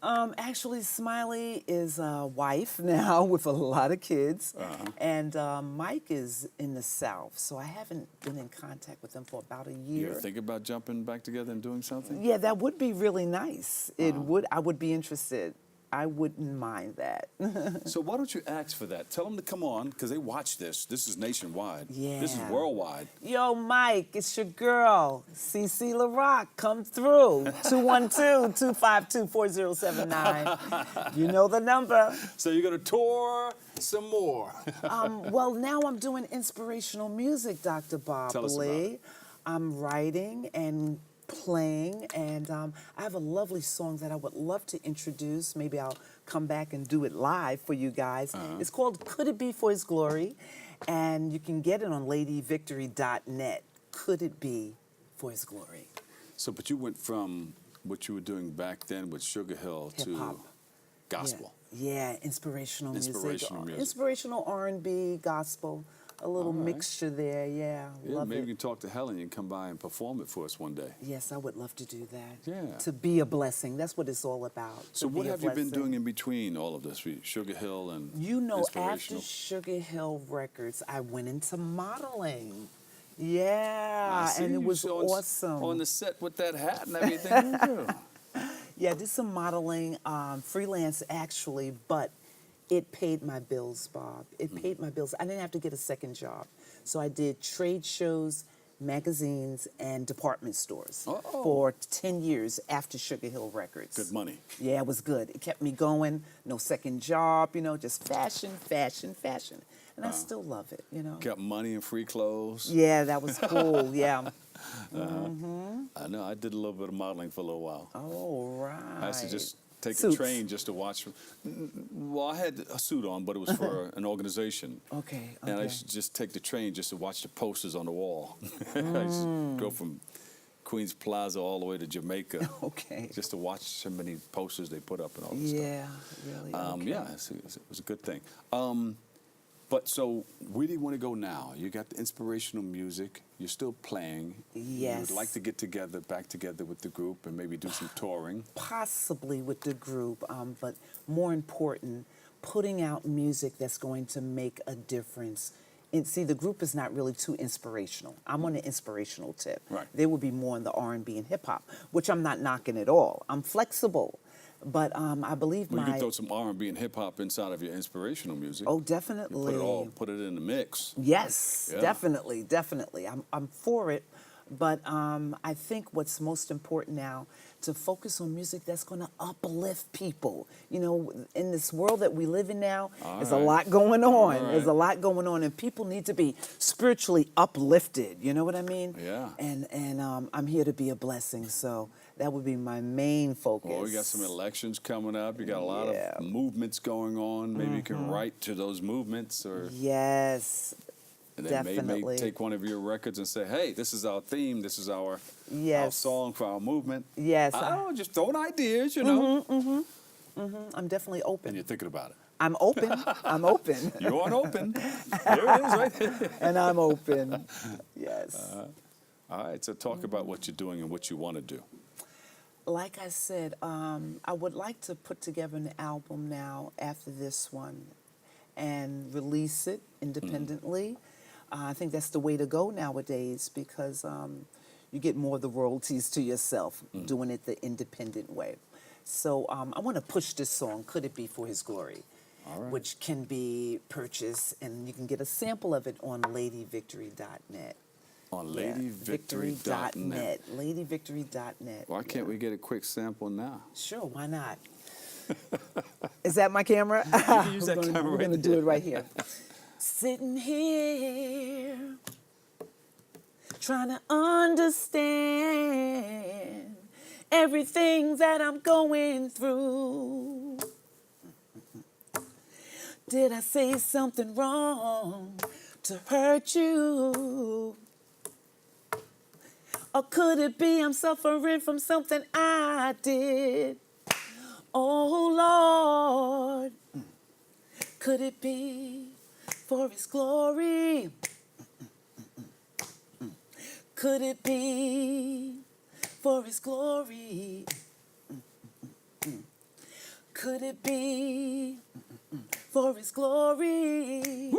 Actually, Smiley is a wife now with a lot of kids. And Mike is in the South, so I haven't been in contact with him for about a year. You ever think about jumping back together and doing something? Yeah, that would be really nice. It would. I would be interested. I wouldn't mind that. So why don't you ask for that? Tell them to come on, because they watch this. This is nationwide. Yeah. This is worldwide. Yo, Mike, it's your girl, CC LaRock. Come through. 212-252-4079. You know the number. So you're going to tour some more. Well, now I'm doing inspirational music, Dr. Bob Tell us Lee. about it. I'm writing and playing, and I have a lovely song that I would love to introduce. Maybe I'll come back and do it live for you guys. It's called Could It Be For His Glory, and you can get it on ladyvictory.net. Could it be for His glory? So, but you went from what you were doing back then with Sugar Hill Hip-hop. to gospel. Yeah, inspirational music. Inspirational music. Inspirational R&B, gospel. A little mixture there, yeah. Love maybe it. you can talk to Helen and come by and perform it for us one day. Yes, I would love to do that. Yeah. To be a blessing. That's what it's all about. So to what be a have you been blessing. doing in between all of this? Sugar Hill and You know, after inspirational? Sugar Hill Records, I went into modeling. Yeah, I see and it you was on- awesome. On the set with that hat and everything. Yeah, I did some modeling, freelance actually, but it paid my bills, Bob. It paid my bills. I didn't have to get a second job. So I did trade shows, magazines, and department stores for 10 years after Sugar Hill Records. Good money. Yeah, it was good. It kept me going. No second job, you know, just fashion, fashion, fashion. And I still love it, you know. Got money and free clothes. Yeah, that was cool, yeah. I know. I did a little bit of modeling for a little while. Oh, right. I used to just take Suits. a train just to watch. Well, I had a suit on, but it was for an organization. Okay. And I used to just take the train just to watch the posters on the wall. I used to go from Queens Plaza all the way to Jamaica. Okay. Just to watch so many posters they put up and all this stuff. Yeah, really. Okay. Yeah, it was a good thing. But so, where do you want to go now? You got the inspirational music. You're still playing. Yes. You would like to get back together with the group and maybe do some touring. Possibly with the group, but more important, putting out music that's going to make a difference. And see, the group is not really too inspirational. I'm on the inspirational tip. Right. They would be more in the R&B and hip hop, which I'm not knocking at all. I'm flexible. But I believe You can throw some R&B and hip hop inside of your inspirational music. Oh, definitely. Put it in the mix. Yes, Yeah. definitely. I'm for it. But I think what's most important now to focus on music that's going to uplift people. You know, in this world that we live in now, there's a lot going on. There's a lot going on, and people need to be spiritually uplifted. You know what I mean? Yeah. And I'm here to be a blessing. So that would be my main focus. Well, we got some elections coming up. You got a lot of movements going on. Maybe you can write to those movements, or yes. and they Definitely. may take one of your records and say, hey, this is our theme, this is our song for our movement. Yes. I don't know, just throwing ideas, you know. I'm definitely open. And you're thinking about it. I'm open. I'm open. You're on open. There it is right there. And I'm open. Yes. All right, so talk about what you're doing and what you want to do. Like I said, I would like to put together an album now after this one and release it independently. I think that's the way to go nowadays because you get more of the royalties to yourself doing it the independent way. So I want to push this song, Could It Be For His Glory, which can be purchased, and you can get a sample of it on ladyvictory.net. On ladyvictory.net. Ladyvictory.net. Why can't we get a quick sample now? Sure, why not? Is that my camera? You can use that camera We're right going to do there. it right here. Sitting here, trying to understand everything that I'm going through. Did I say something wrong to hurt you? Or could it be I'm suffering from something I did? Oh, Lord, could it be for His glory? Could it be for His glory? Could it be for His glory?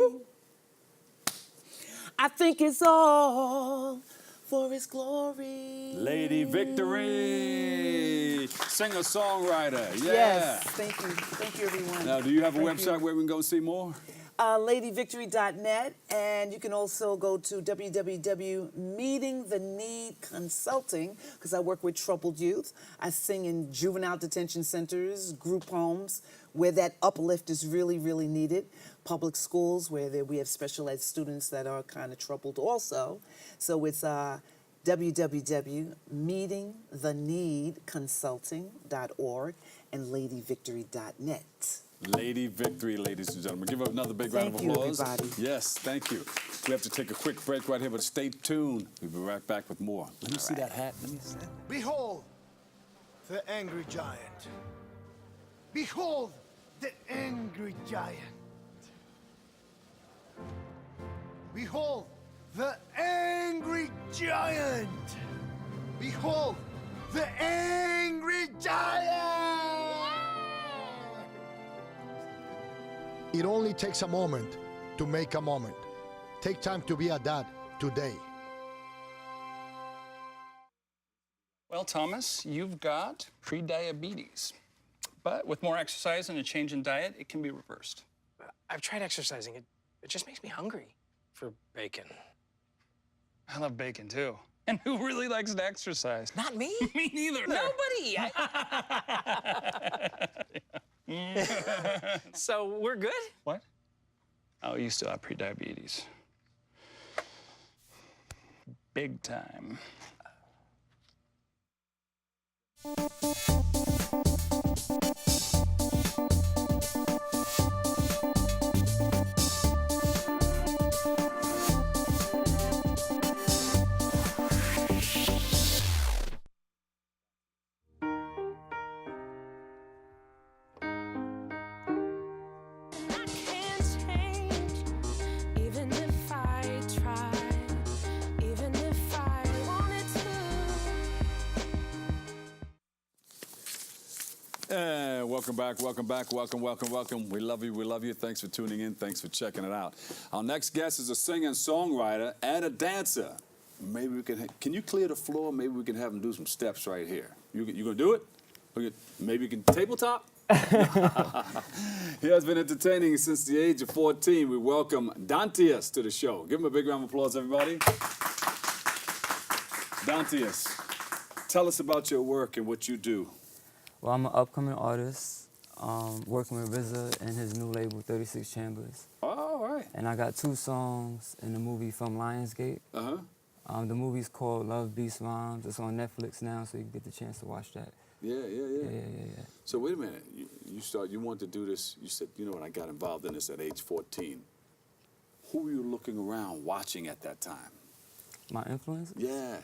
I think it's all for His glory. Lady Victory, singer-songwriter. Yeah. Yes, thank you. Thank you, everyone. Now, do you have a Thank website you. where we can go see more? Ladyvictory.net, and you can also go to www.meetingtheneedconsulting, because I work with troubled youth. I sing in juvenile detention centers, group homes, where that uplift is really, really needed. Public schools, where we have special ed students that are kind of troubled also. So it's www.meetingtheneedconsulting.org and ladyvictory.net. Lady Victory, ladies and gentlemen. Give her another big round of Thank you, applause. everybody. Yes, thank you. We have to take a quick break right here, but stay tuned. We'll be right back with more. Let me see that hat. Let me see that. Behold the angry giant. Behold the angry giant. Behold the angry giant. Behold the angry giant. It only takes a moment to make a moment. Take time to be a dad today. Well, Thomas, you've got prediabetes. But with more exercise and a change in diet, it can be reversed. I've tried exercising. It just makes me hungry for bacon. I love bacon, too. And who really likes to exercise? Not me. Me neither. Nobody. So we're good? What? Oh, you still have prediabetes. Big time. Even if I tried, even if I wanted to. Welcome back, welcome back, welcome. We love you. Thanks for tuning in. Thanks for checking it out. Our next guest is a singer and songwriter and a dancer. Maybe we can you clear the floor? Maybe we can have him do some steps right here. You gonna do it? Maybe you can tabletop? He has been entertaining since the age of 14. We welcome Dontius to the show. Give him a big round of applause, everybody. Dontius, tell us about your work and what you do. Well, I'm an upcoming artist, working with RZA and his new label, 36 Chambers. Oh, all right. And I got 2 songs in the movie from Lionsgate. Uh-huh. The movie's called Love Beats Rhymes. It's on Netflix now, so you can get the chance to watch that. Yeah. Yeah. So wait a minute. You wanted to do this. You said, you know what, I got involved in this at age 14. Who were you looking around watching at that time? My influence? Yeah.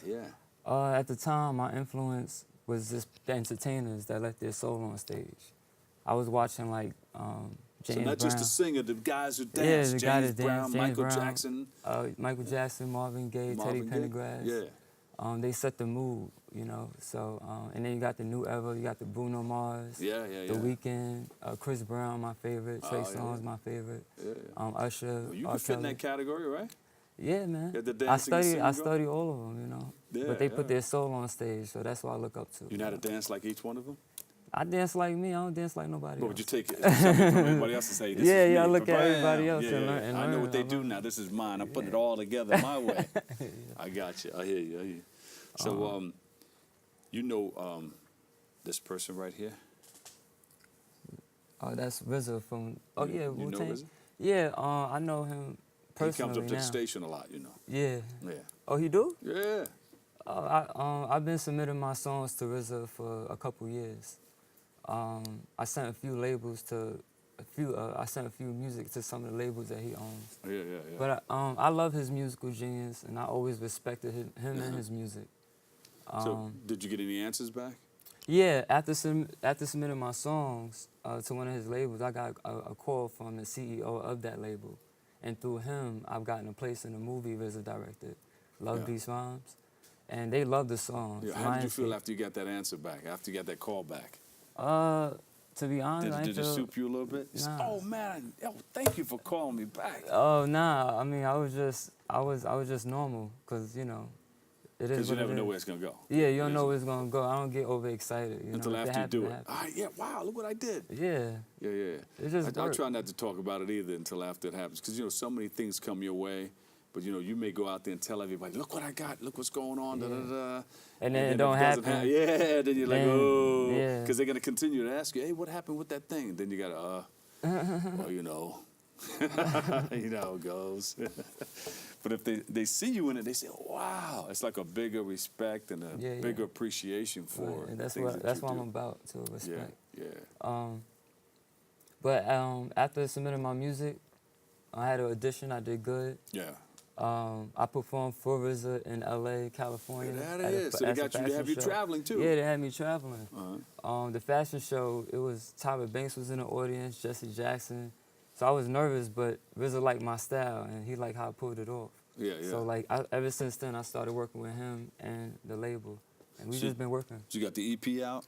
At the time, my influence was just the entertainers that let their soul on stage. I was watching like James So not Brown. just the singer, the guys who Yeah, dance. the James guy that Brown, danced, James Michael Brown, Jackson. Michael Jackson, Marvin Gaye, Marvin Teddy Gaye? Pendergrass. Yeah. they set the mood, you know. So, and then you got the new era, you got the Bruno Mars, The Weeknd, Chris Brown, my favorite, Trey Songz, my favorite, Usher. Well, you can fit in that category, right? Yeah, man. Got the I dancing and singing study all of them, you know. Yeah, but they put their soul on stage, so that's what I look up to. You know how to dance like each one of them? I dance like me. I don't dance like nobody But else. would you take something from everybody else and say, this is me? I look at Bam. everybody else and learn. And I know learn. what they do now. This is mine. I'm putting it all together my way. I got you. I hear you. I hear you. So, you know this person right here? Oh, that's RZA from. Oh yeah, You know Wu-Tang. RZA? Yeah, I know him personally. He comes up to now. the station a lot, you know. Yeah. Yeah. Oh, he do? Yeah. I've been submitting my songs to RZA for a couple years. I sent a few labels to I sent a few music to some of the labels that he owns. Yeah. But I love his musical genius, and I always respected him and his music. So, did you get any answers back? Yeah, after submitting my songs to one of his labels, I got a call from the CEO of that label. And through him, I've gotten a place in a movie RZA directed, Love These Rhymes. And they love the songs. Yeah. How did you feel after you got that answer back, after you got that call back? To be honest, Did it soup you a little bit? Nah. Oh man, thank you for calling me back. Oh nah, I mean I was just normal, cause you know, it is. Because you what never it know is. where it's gonna go. Yeah, you don't know where it's gonna go. I don't get overexcited. You Until know, after you do it. happen. All right, yeah, wow, look what I did. Yeah. Yeah. It just I worked. try not to talk about it either until after it happens, because you know so many things come your way, but you know you may go out there and tell everybody, look what I got, look what's going on, da da da. And then it if don't doesn't happen. Yeah, then you're like, oh, yeah. because they're gonna continue to ask you, hey, what happened with that thing? And then you gotta, well, you know, you know how it goes. But if they see you in it, they say, wow, it's like a bigger respect and a bigger appreciation for Right. And that's things what that you I'm do. about, to respect. Yeah. But after submitting my music, I had an audition. I did good. Yeah. I performed for RZA in LA, California. Yeah, that is. So they got you to have you traveling too. Yeah, they had me traveling. The fashion show, it was Tyra Banks was in the audience, Jesse Jackson. So I was nervous, but RZA liked my style and he liked how I pulled it off. Yeah. So like ever since then, I started working with him and the label, and we just been working. So you got the EP out?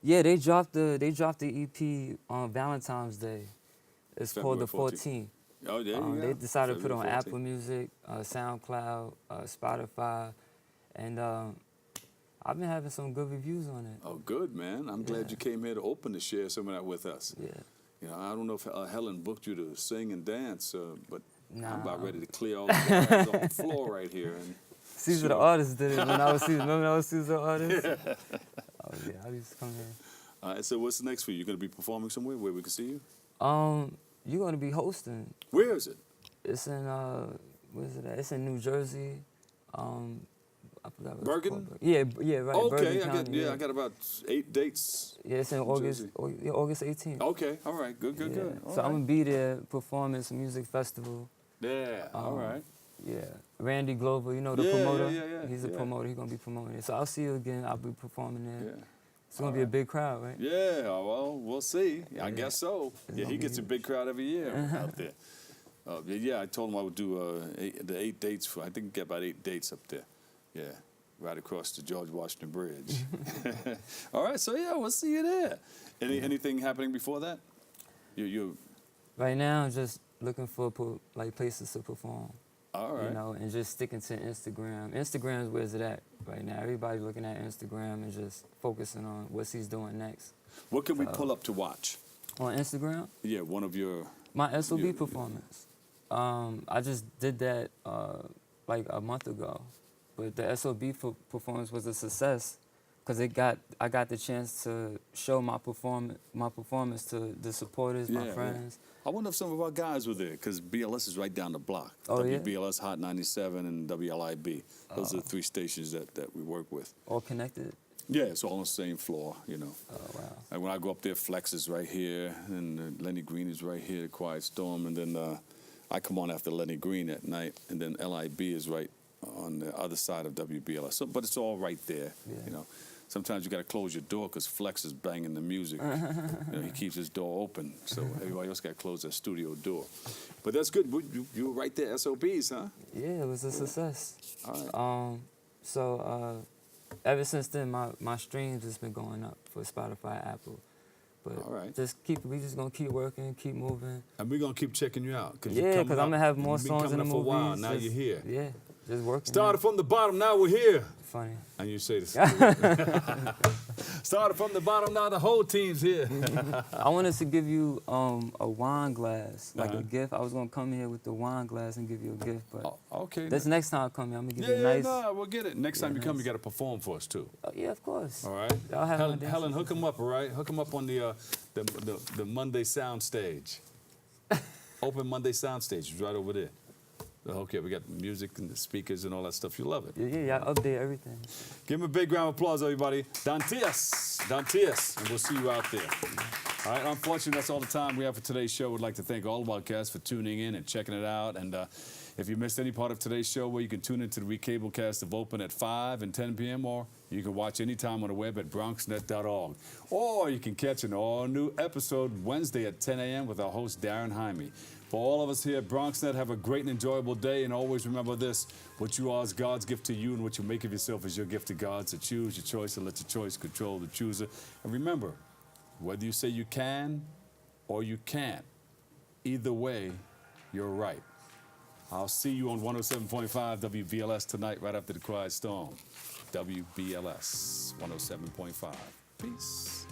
Yeah, they dropped the EP on Valentine's Day. It's February called the 14th. Oh, there you go. They decided to put on February 14th. Apple Music, SoundCloud, Spotify, and I've been having some good reviews on it. Oh, good, man. I'm glad you came here to open to share some of that with us. Yeah. You know, I don't know if Helen booked you to sing and dance, but Nah. I'm about ready to clear all the guys off the floor right here. And Caesar the artist did it when I was Caesar. Remember I was Caesar the artist? Oh yeah, I used to come here. All right, so what's next for you? You're going to be performing somewhere where we can see you? You're gonna be hosting. Where is it? It's in where is it at? It's in New Jersey. I forgot what Bergen? it's called. Yeah, right. Okay, Bergen County, I got about 8 dates. Yeah, it's in August 18th. Okay, all right, good. All So right. I'm gonna be there performing some music festival. Yeah, all right. Yeah, Randy Glover, you know the Yeah, promoter. yeah, He's a promoter. He's gonna be promoting it. So I'll see you again. I'll be performing there. Yeah. It's gonna be a big crowd, right? Yeah, well, we'll see. I guess so. Yeah, he gets a big crowd every year out there. Yeah, I told him I would do the 8 dates for. I think we get about 8 dates up there. Yeah, right across the George Washington Bridge. All right, so yeah, we'll see you there. Anything happening before that? You. Right now, I'm just looking for like places to perform. All right. You know, and just sticking to Instagram. Instagram is where's it at right now. Everybody's looking at Instagram and just focusing on what he's doing next. What can we pull up to watch? On Instagram? Yeah, one of your... My SOB performance. I just did that like a month ago. But the SOB performance was a success because I got the chance to show my performance to the supporters, my friends. I wonder if some of our guys were there, because BLS is right down the block. Oh, yeah? WBLS, Hot 97, and WLIB. Those are the 3 stations that we work with. All connected? Yeah, it's all on the same floor, you know. Oh, wow. Like when I go up there, Flex is right here, and Lenny Green is right here, Quiet Storm, and then I come on after Lenny Green at night, and then LIB is right on the other side of WBLS. So, but it's all right there, you know. Sometimes you got to close your door because Flex is banging the music. You know, he keeps his door open, so everybody else got to close their studio door. But that's good. You were right there, SOBs, huh? Yeah, it was a success. All right. So ever since then, my streams has been going up for Spotify, Apple. But all right. We just gonna keep working, keep moving. And we're gonna keep checking you out. Yeah, because I'm gonna have more songs in the movies. movies. For a while. Now you're here. Yeah, just working. Started from the bottom, now we're here. Funny. And you say this. Started from the bottom, now the whole team's here. I wanted to give you a wine glass, like a gift. I was gonna come here with the wine glass and give you a gift, but okay. This next time I come here, I'm gonna give you a nice. Yeah, no, we'll get it. Next time you come, you got to perform for us too. Oh, yeah, of course. All right. Y'all have Helen, hook him up, all right? Hook him up on the Monday sound stage. Open Monday sound stage is right over there. Okay, we got the music and the speakers and all that stuff. You love it. Yeah, I update everything. Give him a big round of applause, everybody. Dontius, and we'll see you out there. All right, unfortunately, that's all the time we have for today's show. We'd like to thank all of our guests for tuning in and checking it out. And if you missed any part of today's show, well, you can tune into the recablecast of Open at 5 and 10 p.m. or you can watch anytime on the web at bronxnet.org. Or you can catch an all-new episode Wednesday at 10 a.m. with our host, Darren Jaime. For all of us here at BronxNet, have a great and enjoyable day, and always remember this: what you are is God's gift to you, and what you make of yourself is your gift to God. So choose your choice and let your choice control the chooser. And remember, whether you say you can or you can't, either way, you're right. I'll see you on 107.5 WBLS tonight, right after the Quiet Storm. WBLS 107.5. Peace.